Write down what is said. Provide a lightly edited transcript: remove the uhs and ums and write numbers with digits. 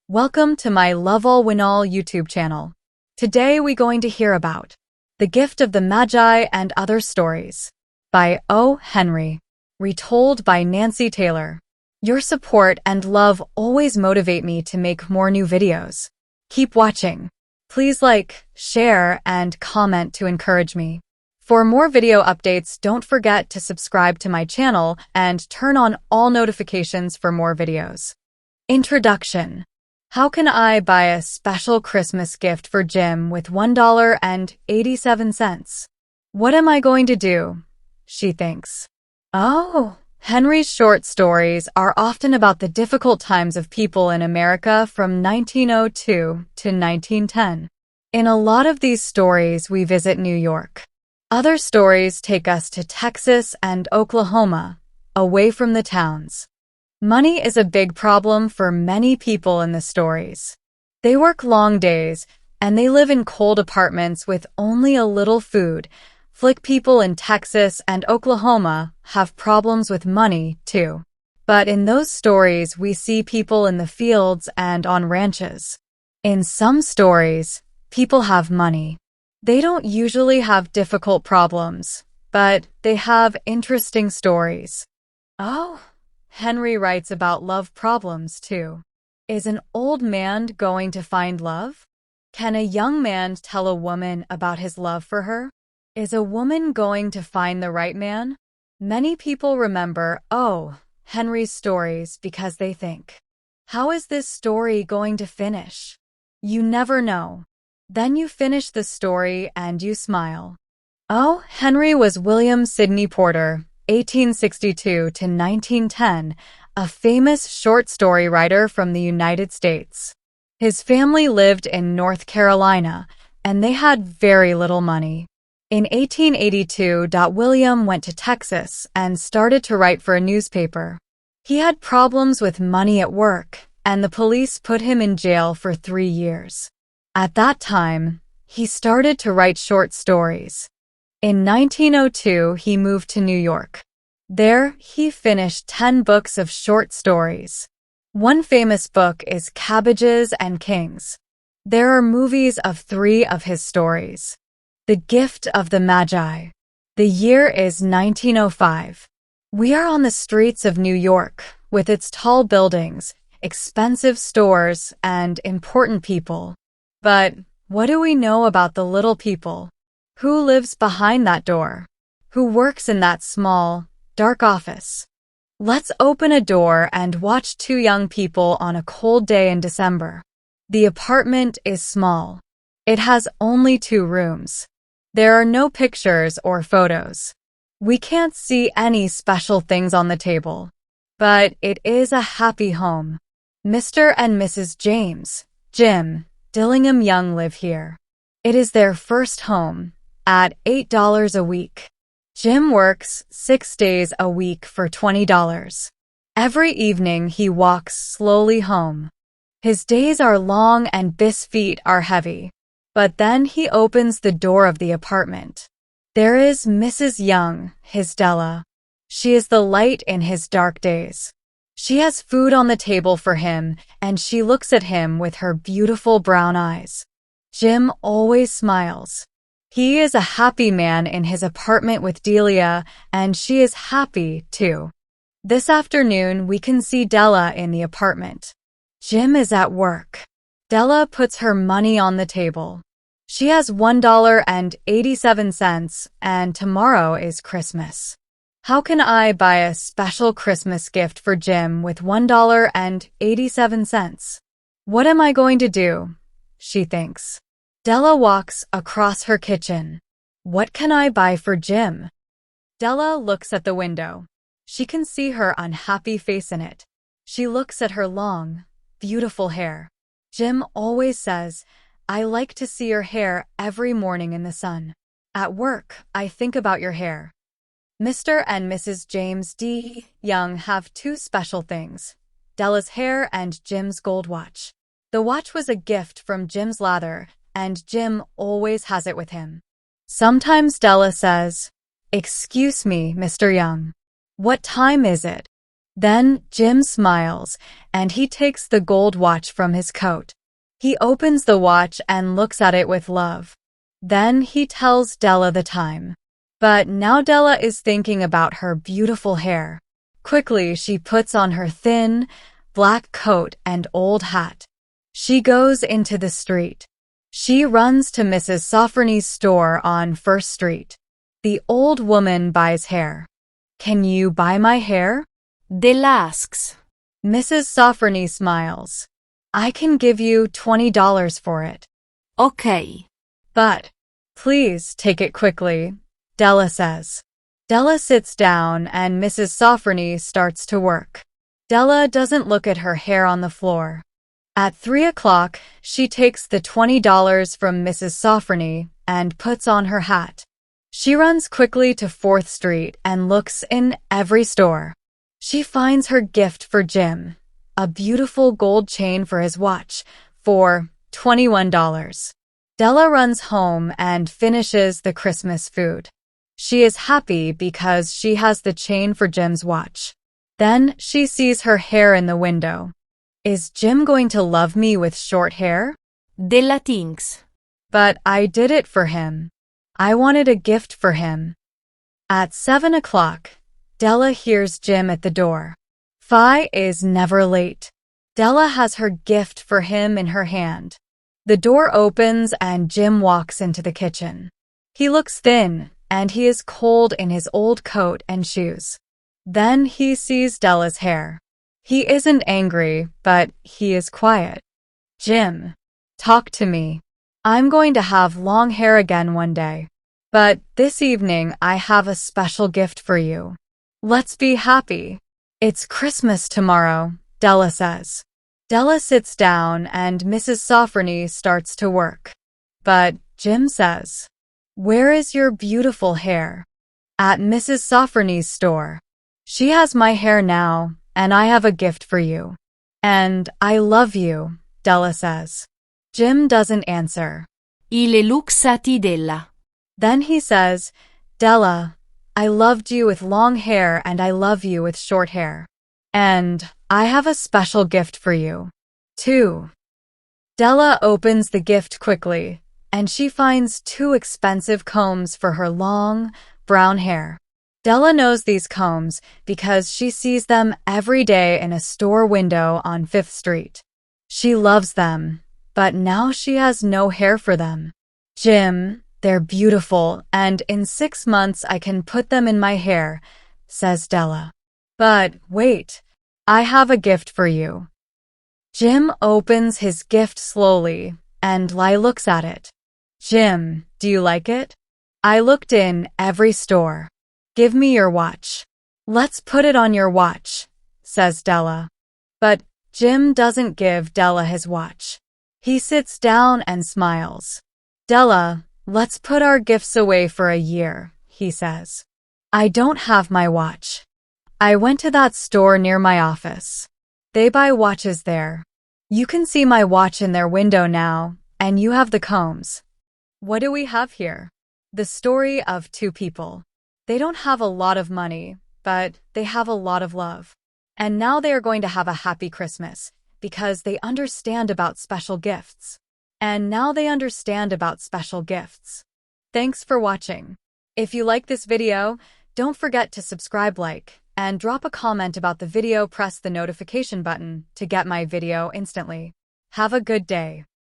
Welcome to my Love All Win All YouTube channel. Today we're going to hear about The Gift of the Magi and Other Stories by O. Henry, retold by Nancy Taylor. Your support and love always motivate me to make more new videos. Keep watching. Please like, share, and comment to encourage me. For more video updates, don't forget to subscribe to my channel and turn on all notifications for more videos. Introduction. How can I buy a special Christmas gift for Jim with $1.87? What am I going to do? She thinks. Oh, Henry's short stories are often about the difficult times of people in America from 1902 to 1910. In a lot of these stories, we visit New York. Other stories take us to Texas and Oklahoma, away from the towns. Money is a big problem for many people in the stories. They work long days, and they live in cold apartments with only a little food. Flick people in Texas and Oklahoma have problems with money, too. But in those stories, we see people in the fields and on ranches. In some stories, people have money. They don't usually have difficult problems, but they have interesting stories. Oh, Henry writes about love problems too. Is an old man going to find love? Can a young man tell a woman about his love for her? Is a woman going to find the right man? Many people remember, oh, Henry's stories because they think, how is this story going to finish? You never know. Then you finish the story and you smile. Oh, Henry was William Sidney Porter, 1862 to 1910, a famous short story writer from the United States. His family lived in North Carolina, and they had very little money. In 1882, William went to Texas and started to write for a newspaper. He had problems with money at work, and the police put him in jail for 3 years. At that time, he started to write short stories. In 1902, he moved to New York. There, he finished 10 books of short stories. One famous book is Cabbages and Kings. There are movies of 3 of his stories. The Gift of the Magi. The year is 1905. We are on the streets of New York, with its tall buildings, expensive stores, and important people. But what do we know about the little people? Who lives behind that door? Who works in that small, dark office? Let's open a door and watch 2 young people on a cold day in December. The apartment is small. It has only 2 rooms. There are no pictures or photos. We can't see any special things on the table. But it is a happy home. Mr. and Mrs. James, Jim, Dillingham Young live here. It is their first home, at $8 a week. Jim works 6 days a week for $20. Every evening he walks slowly home. His days are long and his feet are heavy. But then he opens the door of the apartment. There is Mrs. Young, his Della. She is the light in his dark days. She has food on the table for him, and she looks at him with her beautiful brown eyes. Jim always smiles. He is a happy man in his apartment with Delia, and she is happy, too. This afternoon, we can see Della in the apartment. Jim is at work. Della puts her money on the table. She has $1.87, and tomorrow is Christmas. How can I buy a special Christmas gift for Jim with $1.87? What am I going to do? She thinks. Della walks across her kitchen. What can I buy for Jim? Della looks at the window. She can see her unhappy face in it. She looks at her long, beautiful hair. Jim always says, I like to see your hair every morning in the sun. At work, I think about your hair. Mr. and Mrs. James D. Young have 2 special things, Della's hair and Jim's gold watch. The watch was a gift from Jim's lather, and Jim always has it with him. Sometimes Della says, Excuse me, Mr. Young. What time is it? Then Jim smiles, and he takes the gold watch from his coat. He opens the watch and looks at it with love. Then he tells Della the time. But now Della is thinking about her beautiful hair. Quickly, she puts on her thin, black coat and old hat. She goes into the street. She runs to Mrs. Sofronie's store on First Street. The old woman buys hair. "Can you buy my hair?" Della asks. Mrs. Sofronie smiles. "I can give you $20 for it." Ok. "But please take it quickly," Della says. Della sits down and Mrs. Sofronie starts to work. Della doesn't look at her hair on the floor. At 3 o'clock, she takes the $20 from Mrs. Sofronie and puts on her hat. She runs quickly to 4th Street and looks in every store. She finds her gift for Jim, a beautiful gold chain for his watch, for $21. Della runs home and finishes the Christmas food. She is happy because she has the chain for Jim's watch. Then she sees her hair in the window. Is Jim going to love me with short hair? Della thinks. But I did it for him. I wanted a gift for him. At 7 o'clock, Della hears Jim at the door. Fi is never late. Della has her gift for him in her hand. The door opens and Jim walks into the kitchen. He looks thin, and he is cold in his old coat and shoes. Then he sees Della's hair. He isn't angry, but he is quiet. "Jim, talk to me. I'm going to have long hair again one day. But this evening I have a special gift for you. Let's be happy. It's Christmas tomorrow," Della says. Della sits down and Mrs. Sofronie starts to work. But Jim says, "Where is your beautiful hair?" "At Mrs. Sofronie's store. She has my hair now, and I have a gift for you." "And I love you," Della says. Jim doesn't answer. Il luxati Della. Then he says, "Della, I loved you with long hair and I love you with short hair. And I have a special gift for you, too." Della opens the gift quickly, and she finds 2 expensive combs for her long, brown hair. Della knows these combs because she sees them every day in a store window on 5th Street. She loves them, but now she has no hair for them. "Jim, they're beautiful, and in 6 months I can put them in my hair," says Della. "But wait, I have a gift for you." Jim opens his gift slowly, and Lai looks at it. "Jim, do you like it? I looked in every store. Give me your watch." "Let's put it on your watch," says Della. But Jim doesn't give Della his watch. He sits down and smiles. "Della, let's put our gifts away for a year," he says. "I don't have my watch. I went to that store near my office. They buy watches there. You can see my watch in their window now, and you have the combs." What do we have here? The story of 2 people. They don't have a lot of money, but they have a lot of love. And now they are going to have a happy Christmas because they understand about special gifts. Thanks for watching. If you like this video, don't forget to subscribe, like, and drop a comment about the video. Press the notification button to get my video instantly. Have a good day.